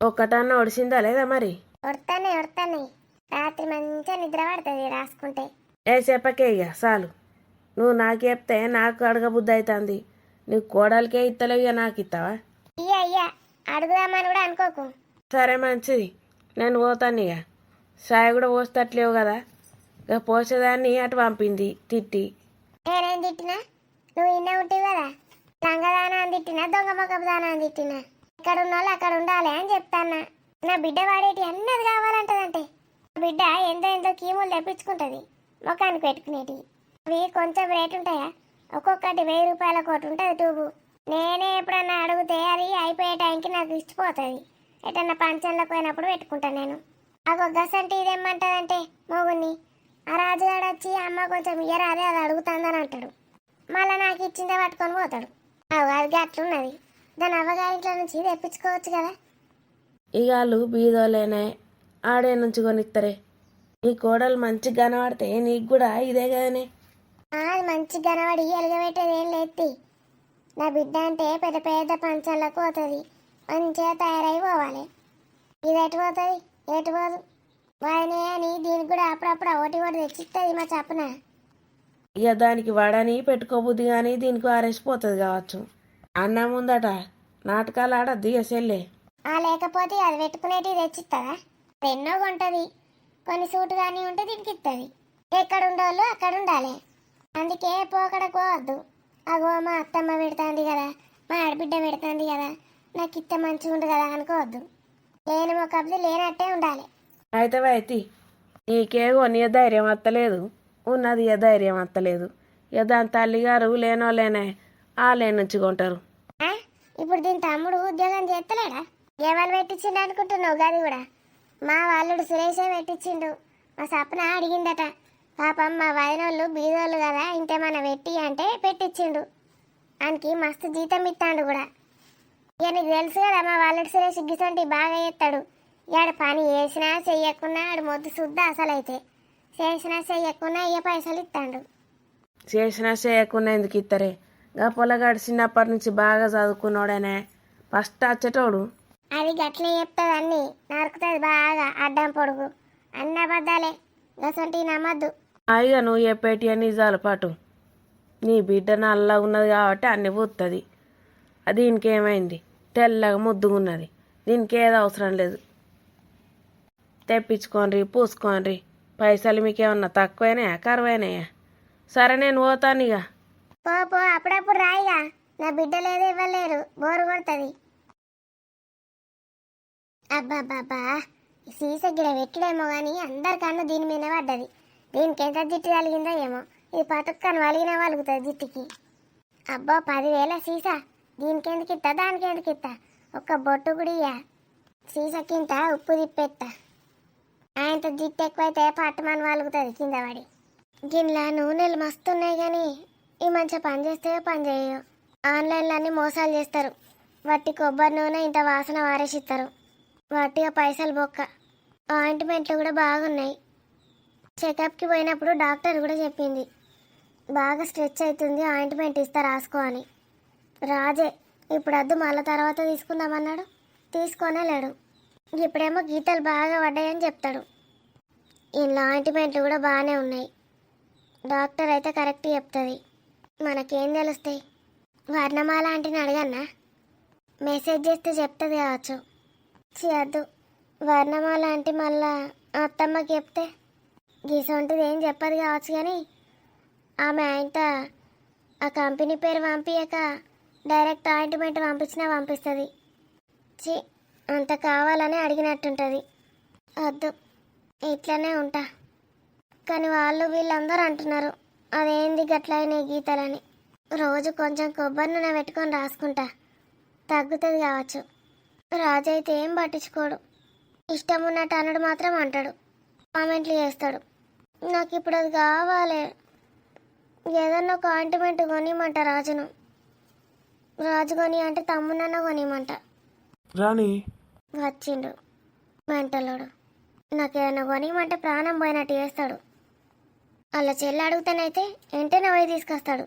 [SPEAKER 3] ఒక్కటన్నా ఒడిసిందా లేదా మరి?
[SPEAKER 1] ఒడతానే రాత్రి మంచిగా నిద్ర పడుతుంది రాసుకుంటే.
[SPEAKER 3] చెప్పకే ఇక చాలు. నువ్వు నాకు చెప్తే నాకు అడగబుద్ధి అవుతుంది. నీ కోడలికే ఇత్తలేవు, ఇక నాకు ఇస్తావా?
[SPEAKER 1] అయ్యా అడుగుదామని కూడా అనుకోకు.
[SPEAKER 3] సరే మంచిది, నేను పోతాను. ఇక సాయి కూడా పోస్తట్లేవు కదా, ఇక పోసేదాన్ని అటు పంపింది తిట్టి.
[SPEAKER 1] నేనేం తిట్టినా? నువ్వు ఇన్నే ఉంటావు కదా. లంగదానా అని తిట్టినా, దొంగ మొక్కపు దానా అని తిట్టినా, ఇక్కడ ఉన్న వాళ్ళు అక్కడ ఉండాలి అని చెప్తాన్నా. నా బిడ్డ వాడేటి అన్నది కావాలంటదంటే బిడ్డ ఎంతో కీములు తెప్పించుకుంటుంది ముఖానికి పెట్టుకునేటి. అవి కొంచెం రేటు ఉంటాయా? ఒక్కొక్కటి 1000 రూపాయల కోటి ఉంటుంది ట్యూబు. నేనే ఎప్పుడన్నా అడిగితే అది అయిపోయే టైంకి నాకు ఇచ్చిపోతుంది. ఎటన్నా పంచంలో పోయినప్పుడు పెట్టుకుంటాను నేను. ఒక గసంటే ఇదేమంటదంటే మోగుని ఆ రాజుగాడు వచ్చి అమ్మ కొంచెం ఇయ్యరాదే అది అడుగుతుందని అంటాడు. మళ్ళీ నాకు ఇచ్చిందే పట్టుకొని పోతాడు. అది అట్లున్నది. దాని అవ్వగారింట్లో నుంచి తెప్పించుకోవచ్చు కదా.
[SPEAKER 3] ఇక వాళ్ళు బీదోలేనే ఆడే నుంచి కొనిస్తారే. నీ కోడలు మంచిగా కనబడితే నీకు కూడా ఇదే కదనే.
[SPEAKER 1] అది మంచి గనవాడి ఎలగబెట్టేది ఏం లేదు. నా బిడ్డ అంటే పెద్ద పెద్ద పంచాలకు పోతుంది, మంచిగా తయారై పోవాలి. ఇది ఎటు పోతుంది, ఎటు పోదు. వాయనే అని దీనికి కూడా అప్పుడప్పుడు ఒకటి ఒకటి తెచ్చిస్తుంది మా చెప్పన.
[SPEAKER 3] ఇక దానికి వడని పెట్టుకోబుద్ది కానీ దీనికి ఆరేసిపోతుంది కావచ్చు. అన్న ముందట నాటకాలు ఆడద్దు ఇక సెల్లే.
[SPEAKER 1] లేకపోతే అది పెట్టుకునేటివి తెచ్చిస్తుందా? ఎన్నో కొంటది, కొన్ని సూటు కానీ ఉంటే దీనికి ఇస్తుంది. ఎక్కడ ఉండోళ్ళు అక్కడ ఉండాలి. అందుకే పోకడకు పోవద్దు. అగో మా అత్తమ్మ పెడుతుంది కదా, మా ఆడబిడ్డ పెడుతుంది కదా, నాకు ఇత్త మంచిగా ఉండు కదా అనుకోవద్దు. లేని మొక్కది లేనట్టే ఉండాలి.
[SPEAKER 3] అయితే అయితే నీకేగో నీ ధైర్యం అత్తలేదు, ఉన్నది ఏ ధైర్యం అత్తలేదు. ఇక దాని తల్లిగారు లేనోళ్ళేనే వాళ్ళే నుంచి కొంటారు.
[SPEAKER 1] ఆ? ఇప్పుడు దీని తమ్ముడు ఉద్యోగం చేస్తలేడా? ఎవరు పెట్టించిండు అనుకుంటున్నావు? గది కూడా మా వాళ్ళుడు సురేషే పెట్టించిండు. మా సప్న అడిగిందట. పాపం మా వదినోళ్ళు బీదోళ్ళు కదా, ఇంకేమన్నా పెట్టి అంటే పెట్టించిండు. ఆయనకి మస్తు జీతం ఇస్తాడు కూడా. ఇక నీకు తెలుసు కదా మా వాళ్ళుడు సురేష్ గిసంటి బాగా చేస్తాడు. ఆడ పని చేసినా చెయ్యకున్నా ఆడు మొద్దు శుద్ధ అసలైతే. చేసినా చెయ్యకున్నా ఇక పైసలు ఇస్తాడు.
[SPEAKER 3] చేసినా చేయకుండా ఎందుకు ఇస్తారే? గా పొలగాడు చిన్నప్పటి నుంచి బాగా చదువుకున్నాడనే ఫస్ట్ వచ్చేటోడు.
[SPEAKER 1] అది గట్లే చెప్తుంది, అన్ని నరుకుతుంది బాగా అడ్డం పొడుగు. అన్న అబద్ధాలే, గసంటి నమ్మద్దు.
[SPEAKER 3] అయ్యా నువ్వు చెప్పేటి నిజాలు పాటు. నీ బిడ్డ నల్లగా ఉన్నది కాబట్టి అన్ని పూస్తుంది. దీనికి ఏమైంది? తెల్లగా ముద్దుగున్నది. దీనికి ఏదో అవసరం లేదు. తెప్పించుకోండి, పూసుకోండి. పైసలు మీకేమన్నా తక్కువైనాయా కరువైనాయా? సరే నేను పోతాను ఇక.
[SPEAKER 1] పో అప్పుడప్పుడు రాయిగా. నా బిడ్డ లేదు ఇవ్వలేరు, బోరు కొడుతుంది. అబ్బాబ్బాబ్బా, సీస గిడ వెట్టుడేమో కానీ అందరికన్నా దీని మీద పడ్డది. దీనికి ఎంత జిట్టు కలిగిందో ఏమో. ఇది పతుక్కని వలిగిన వలుగుతుంది జిట్టుకి. అబ్బో 10,000 సీసా. దీనికి ఎందుకు ఇస్తా, దానికి ఎందుకు ఇస్తా? ఒక్క బొట్టు గుడియా సీసకింత ఉప్పు తిప్పెత్తా. ఆయనతో జిట్టు ఎక్కువైతే పట్టుమని వలుగుతుంది కింద పడి. గిన్నెల నూనెలు మస్తున్నాయి కానీ ఈ మంచిగా పని చేస్తాయో పని చేయో. ఆన్లైన్లో అన్నీ మోసాలు చేస్తారు. వట్టి కొబ్బరి నూనె ఇంత వాసన వారేసిస్తారు. వట్టిగా పైసలు బొక్క. ఆయింట్మెంట్లు కూడా బాగున్నాయి. చెకప్కి పోయినప్పుడు డాక్టర్ కూడా చెప్పింది బాగా స్ట్రెచ్ అవుతుంది, ఆయింట్మెంట్ ఇస్తా రాసుకో అని. రాజే ఇప్పుడు వద్దు మళ్ళీ తర్వాత తీసుకుందామన్నాడు, తీసుకొనే లేడు. ఇప్పుడేమో గీతలు బాగా పడ్డాయని చెప్తాడు. ఇంట్లో ఆయింట్మెంట్లు కూడా బాగానే ఉన్నాయి. డాక్టర్ అయితే కరెక్ట్ చెప్తుంది. మనకేం తెలుస్తాయి? వర్ణమాల ఆంటీని అడగన్నా? మెసేజ్ చేస్తే చెప్తుంది కావచ్చు. చేయద్దు. వర్ణమాల ఆంటీ మళ్ళా అత్తమ్మకి చెప్తే గీసొంటిది ఏం చెప్పదు కావచ్చు. కానీ ఆమె ఆయనత ఆ కంపెనీ పేరు పంపించక డైరెక్ట్ ఆయింట్మెంట్ పంపించినా పంపిస్తుంది. అంత కావాలని అడిగినట్టుంటుంది. వద్దు, ఇట్లనే ఉంటా. కానీ వాళ్ళు వీళ్ళందరూ అంటున్నారు అదేంది గట్లయినాయి గీతలని. రోజు కొంచెం కొబ్బరి నూనె పెట్టుకొని రాసుకుంటా, తగ్గుతుంది కావచ్చు. రాజు అయితే ఏం పట్టించుకోడు. ఇష్టం ఉన్నట్టు అన్నడు మాత్రం అంటాడు, కామెంట్లు చేస్తాడు. నాకు ఇప్పుడు అది కావాలి. ఏదన్నా ఒక ఆయింట్మెంట్ కొనియమంట రాజును. రాజు కొని అంటే తమ్మునన్న కొనియమంట.
[SPEAKER 3] రాణి
[SPEAKER 1] వచ్చిండు మెంటలోడు. నాకేదన్నా కొనియమంటే ప్రాణం పోయినట్టు చేస్తాడు. వాళ్ళ చెల్లి అడుగుతానైతే వెంటనే పోయి తీసుకొస్తాడు.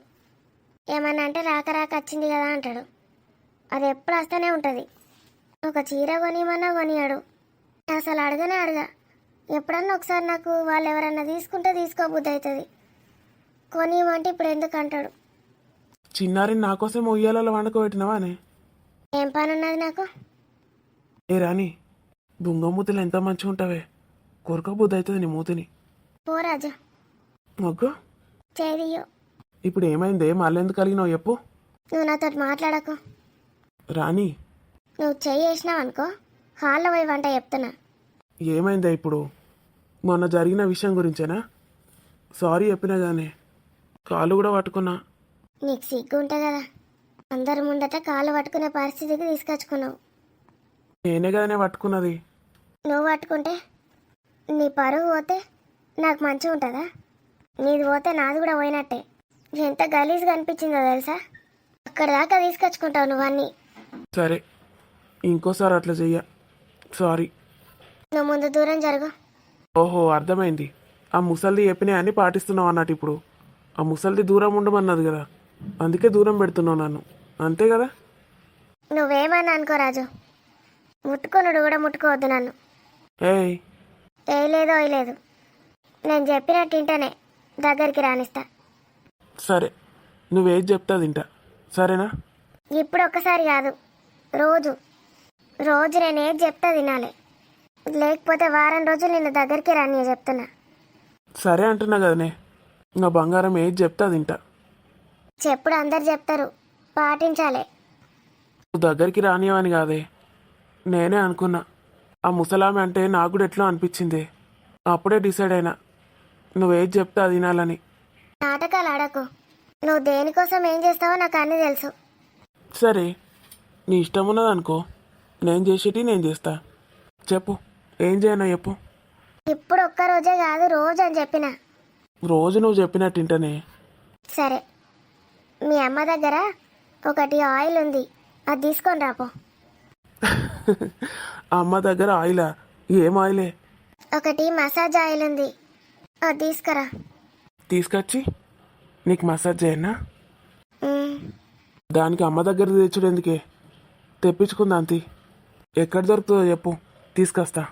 [SPEAKER 1] ఏమన్నా అంటే రాక రాక వచ్చింది కదా అంటాడు. అది ఎప్పుడు వస్తూనే ఉంటుంది. ఒక చీర కొనియమన్నా కొనియాడు. అసలు అడగనే అడగా. ఎప్పుడన్నా ఒకసారి నాకు వాళ్ళు ఎవరన్నా తీసుకుంటే తీసుకోబుద్ధి అవుతుంది. కొనియమంటే ఇప్పుడు ఎందుకు అంటాడు.
[SPEAKER 4] చిన్నారి నా కోసం ఉయ్యాలలో వండుకోబెట్టినవానే?
[SPEAKER 1] ఏం పని ఉన్నది నాకు?
[SPEAKER 4] ఏ రాని, దుంగమూతులు ఎంత మంచిగా ఉంటావే. కొరకబుద్ధి అవుతుంది నీ మూతిని.
[SPEAKER 1] పో రాజు.
[SPEAKER 4] మొగ్గు
[SPEAKER 1] చేదియో.
[SPEAKER 4] ఇప్పుడు ఏమైందే? మళ్ళీ ఎందుకు కలిగినావు చెప్పు.
[SPEAKER 1] నువ్వు నాతో మాట్లాడకు.
[SPEAKER 4] రాని
[SPEAKER 1] నువ్వు చెయ్యి వేసినావు అనుకో, హాల్లో పోయి వంట చెప్తున్నా.
[SPEAKER 4] ఏమైందే ఇప్పుడు? మొన్న జరిగిన విషయం గురించేనా? సారీ చెప్పినా కానీ కాలు కూడా పట్టుకున్నా.
[SPEAKER 1] నీకు సిగ్గు ఉంటుంది కదా, అందరి ముందట కాళ్ళు పట్టుకునే పరిస్థితికి తీసుకొచ్చుకున్నావు.
[SPEAKER 4] నేనే కదనే పట్టుకున్నది.
[SPEAKER 1] నువ్వు పట్టుకుంటే నీ పరువు పోతే నాకు మంచిగా ఉంటుందా? నీది పోతే నాది కూడా పోయినట్టే. ఎంత గలీజ్గా అనిపించిందో తెలుసా? అక్కడ దాకా తీసుకొచ్చుకుంటావు నువ్వన్నీ.
[SPEAKER 4] సరే, ఇంకోసారి అట్లా చెయ్య. సారీ.
[SPEAKER 1] నువ్వు ముందు దూరం జరుగు.
[SPEAKER 4] ఓహో, అర్థమైంది. ఆ ముసల్ది చెప్పినా అన్ని పాటిస్తున్నావు అన్నట్టు ఇప్పుడు. ఆ ముసల్ది దూరం ఉండమన్నది కదా, అందుకే దూరం పెడుతున్నావు నన్ను, అంతే కదా?
[SPEAKER 1] నువ్వేమని అనుకో రాజు, ముట్టుకొనుడు కూడా ముట్టుకోవద్దు నన్ను.
[SPEAKER 4] ఏయ్,
[SPEAKER 1] ఏ లేదు లేదు, నేను చెప్పినట్టు ఇంటనే దగ్గరికి రానిస్తా.
[SPEAKER 4] సరే, నువ్వేది చెప్తా తింటా, సరేనా?
[SPEAKER 1] ఇప్పుడు ఒక్కసారి కాదు, రోజు రోజు నేను ఏది చెప్తా తినాలి, లేకపోతే వారం రోజులు నిన్ను దగ్గరికి రాని చెప్తున్నా.
[SPEAKER 4] సరే అంటున్నా కదనే, నా బంగారం ఏది చెప్తా తింటా.
[SPEAKER 1] చెప్పుడు అందరు చెప్తారు, పాటించాలి.
[SPEAKER 4] నువ్వు దగ్గరికి రానివని కాదే, నేనే అనుకున్నా. ఆ ముసలామె అంటే నాకు కూడా ఎట్లా అనిపించింది. అప్పుడే డిసైడ్ అయినా నువ్వేది చెప్తా తినాలని.
[SPEAKER 1] నాటకాలు ఆడకు. నువ్వు దేనికోసం ఏం చేస్తావో నాకు అన్నీ తెలుసు.
[SPEAKER 4] సరే, నీ ఇష్టం ఉన్నది అనుకో, నేను చేసేటి నేను చేస్తా. చెప్పు, ఏం చేయను చెప్పు.
[SPEAKER 1] ఇప్పుడు ఒక్క రోజే కాదు, రోజు అని చెప్పిన.
[SPEAKER 4] రోజు నువ్వు చెప్పినట్టు వింటనే.
[SPEAKER 1] సరే, మీ అమ్మ దగ్గర ఒకటి ఆయిల్ ఉంది, అది తీసుకొని రాపో.
[SPEAKER 4] అమ్మ దగ్గర ఆయిలా? ఏం ఆయిలే?
[SPEAKER 1] ఒకటి మసాజ్ ఆయిల్ ఉంది, అది తీసుకురా.
[SPEAKER 4] తీసుకొచ్చి నీకు మసాజ్ చేయనా?
[SPEAKER 1] ఉమ్,
[SPEAKER 4] దానికి అమ్మ దగ్గర తెచ్చుడు ఎందుకే? తెప్పించుకుందా అంతి. ఎక్కడ దొరుకుతుందో చెప్పు, తీసుకొస్తా.